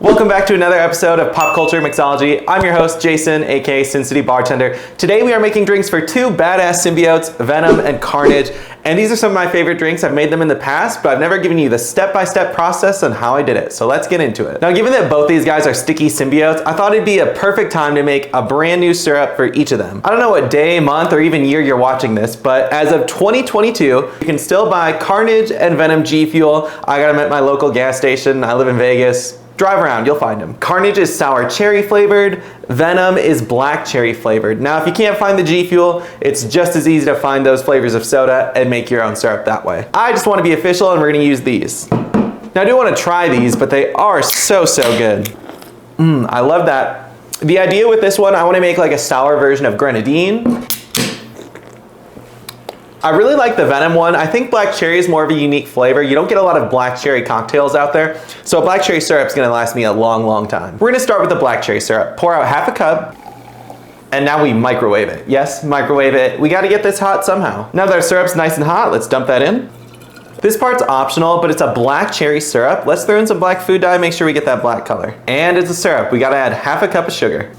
Welcome back to another episode of Pop Culture Mixology. I'm your host, Jason, aka SinCityBartender. Today we are making drinks for two badass symbiotes, Venom and Carnage. And these are some of my favorite drinks. I've made them in the past, but I've never given you the step-by-step process on how I did it. So let's get into it. Now, given that both these guys are sticky symbiotes, I thought it'd be a perfect time to make a brand new syrup for each of them. I don't know what day, month, or even year you're watching this, but as of 2022, you can still buy Carnage and Venom G Fuel. I got them at my local gas station. I live in Vegas. Drive around, you'll find them. Carnage is sour cherry flavored. Venom is black cherry flavored. Now, if you can't find the G Fuel, it's just as easy to find those flavors of soda and make your own syrup that way. I just want to be official and we're gonna use these. Now, I do want to try these, but they are so good. I love that. The idea with this one, I want to make like a sour version of grenadine. I really like the Venom one. I think black cherry is more of a unique flavor. You don't get a lot of black cherry cocktails out there. So a black cherry syrup is gonna last me a long time. We're gonna start with the black cherry syrup. Pour out half a cup, and now we microwave it. Yes, microwave it. We gotta get this hot somehow. Now that our syrup's nice and hot, let's dump that in. This part's optional, but it's a black cherry syrup. Let's throw in some black food dye, make sure we get that black color. And it's a syrup. We gotta add half a cup of sugar.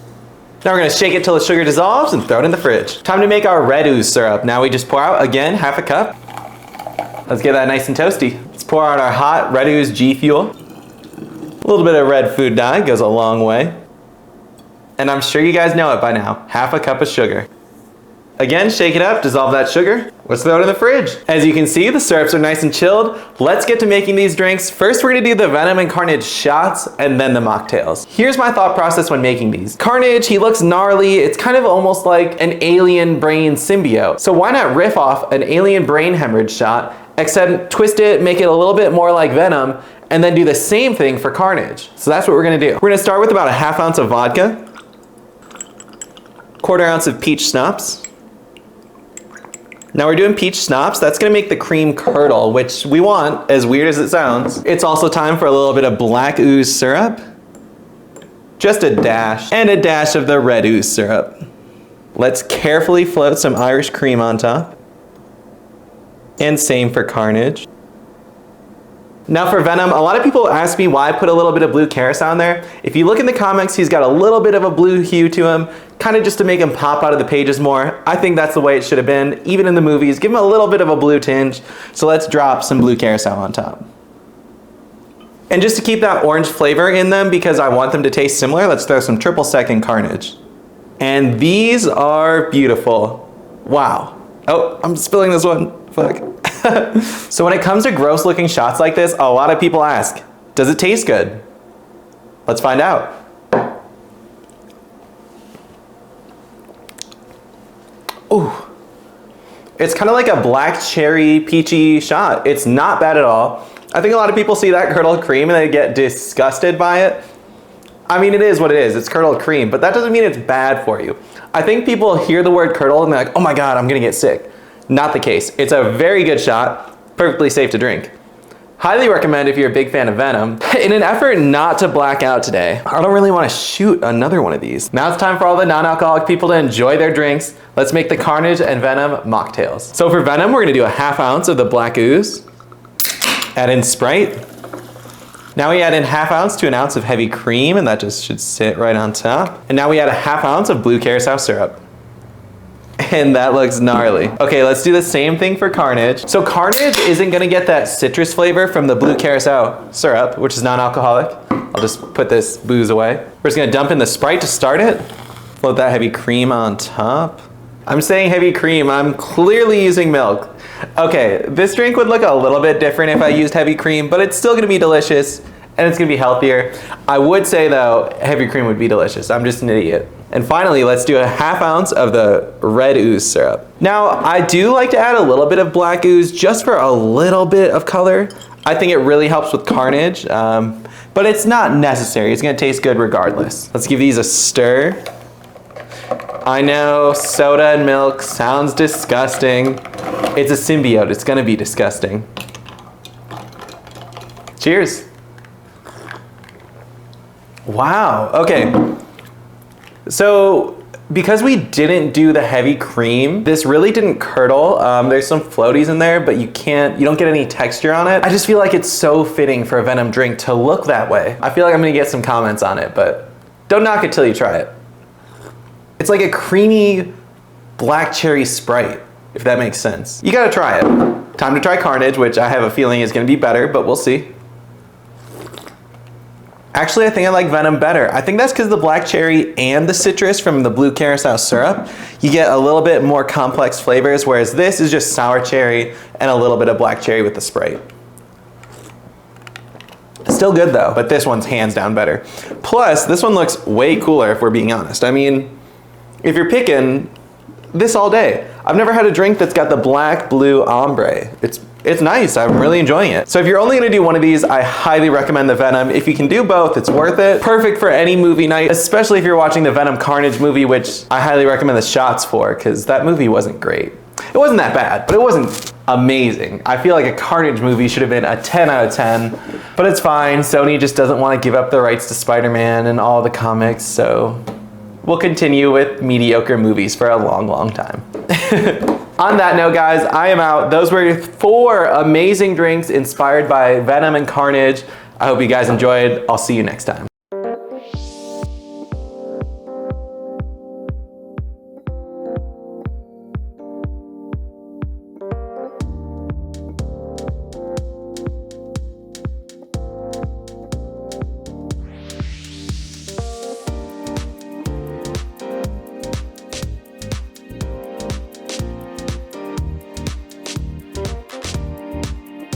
Now we're gonna shake it till the sugar dissolves and throw it in the fridge. Time to make our red ooze syrup. Now we just pour out, again, half a cup. Let's get that nice and toasty. Let's pour out our hot red ooze G Fuel. A little bit of red food dye goes a long way. And I'm sure you guys know it by now, half a cup of sugar. Again, shake it up, dissolve that sugar. Let's throw it in the fridge. As you can see, the syrups are nice and chilled. Let's get to making these drinks. First, we're gonna do the Venom and Carnage shots and then the mocktails. Here's my thought process when making these. Carnage, he looks gnarly. It's kind of almost like an alien brain symbiote. So why not riff off an alien brain hemorrhage shot, except twist it, make it a little bit more like Venom, and then do the same thing for Carnage. So that's what we're gonna do. We're gonna start with about a half ounce of vodka, quarter ounce of peach schnapps. Now we're doing peach schnapps. That's gonna make the cream curdle, which we want, as weird as it sounds. It's also time for a little bit of black ooze syrup. Just a dash, and a dash of the red ooze syrup. Let's carefully float some Irish cream on top. And same for Carnage. Now for Venom, a lot of people ask me why I put a little bit of blue carousel in there. If you look in the comics, he's got a little bit of a blue hue to him, kind of just to make him pop out of the pages more. I think that's the way it should have been, even in the movies. Give him a little bit of a blue tinge. So let's drop some blue carousel on top. And just to keep that orange flavor in them, because I want them to taste similar, let's throw some triple sec in Carnage. And these are beautiful. Wow. Oh, I'm spilling this one. Fuck. So when it comes to gross looking shots like this, a lot of people ask, does it taste good? Let's find out. Ooh. It's kind of like a black cherry peachy shot. It's not bad at all. I think a lot of people see that curdled cream and they get disgusted by it. I mean, it is what it is. It's curdled cream, but that doesn't mean it's bad for you. I think people hear the word curdled and they're like, oh my God, I'm gonna get sick. Not the case. It's a very good shot, perfectly safe to drink. Highly recommend if you're a big fan of Venom. In an effort not to black out today, I don't really want to shoot another one of these. Now it's time for all the non-alcoholic people to enjoy their drinks. Let's make the Carnage and Venom mocktails. So for Venom, we're gonna do a half ounce of the black ooze. Add in Sprite. Now we add in half ounce to an ounce of heavy cream, and that just should sit right on top. And now we add a half ounce of blue carousel syrup. And that looks gnarly. Okay, let's do the same thing for Carnage. So Carnage isn't gonna get that citrus flavor from the blue carousel syrup, which is non-alcoholic. I'll just put this booze away. We're just gonna dump in the Sprite to start it. Float that heavy cream on top. I'm saying heavy cream, I'm clearly using milk. Okay, this drink would look a little bit different if I used heavy cream, but it's still gonna be delicious and it's gonna be healthier. I would say though, heavy cream would be delicious. I'm just an idiot. And finally, let's do a half ounce of the red ooze syrup. Now, I do like to add a little bit of black ooze just for a little bit of color. I think it really helps with Carnage, but it's not necessary. It's gonna taste good regardless. Let's give these a stir. I know soda and milk sounds disgusting. It's a symbiote, it's gonna be disgusting. Cheers. Wow, okay. So Because we didn't do the heavy cream, this really didn't curdle. There's some floaties in there, but you don't get any texture on it. I just feel like it's so fitting for a Venom drink to look that way. I feel like I'm gonna get some comments on it, but don't knock it till you try it. It's like a creamy black cherry Sprite, if that makes sense. You gotta try it. Time to try Carnage, which I have a feeling is gonna be better, but we'll see. Actually, I think I like Venom better. I think that's because the black cherry and the citrus from the blue carousel syrup, you get a little bit more complex flavors, whereas this is just sour cherry and a little bit of black cherry with the Sprite. Still good though, but this one's hands down better. Plus, this one looks way cooler if we're being honest. I mean, if you're picking this all day. I've never had a drink that's got the black blue ombre. It's nice, I'm really enjoying it. So if you're only gonna do one of these, I highly recommend the Venom. If you can do both, it's worth it. Perfect for any movie night, especially if you're watching the Venom Carnage movie, which I highly recommend the shots for, because that movie wasn't great. It wasn't that bad, but it wasn't amazing. I feel like a Carnage movie should have been a 10 out of 10, but it's fine. Sony just doesn't want to give up the rights to Spider-Man and all the comics, so we'll continue with mediocre movies for a long, long time. On that note, guys, I am out. Those were 4 amazing drinks inspired by Venom and Carnage. I hope you guys enjoyed. I'll see you next time.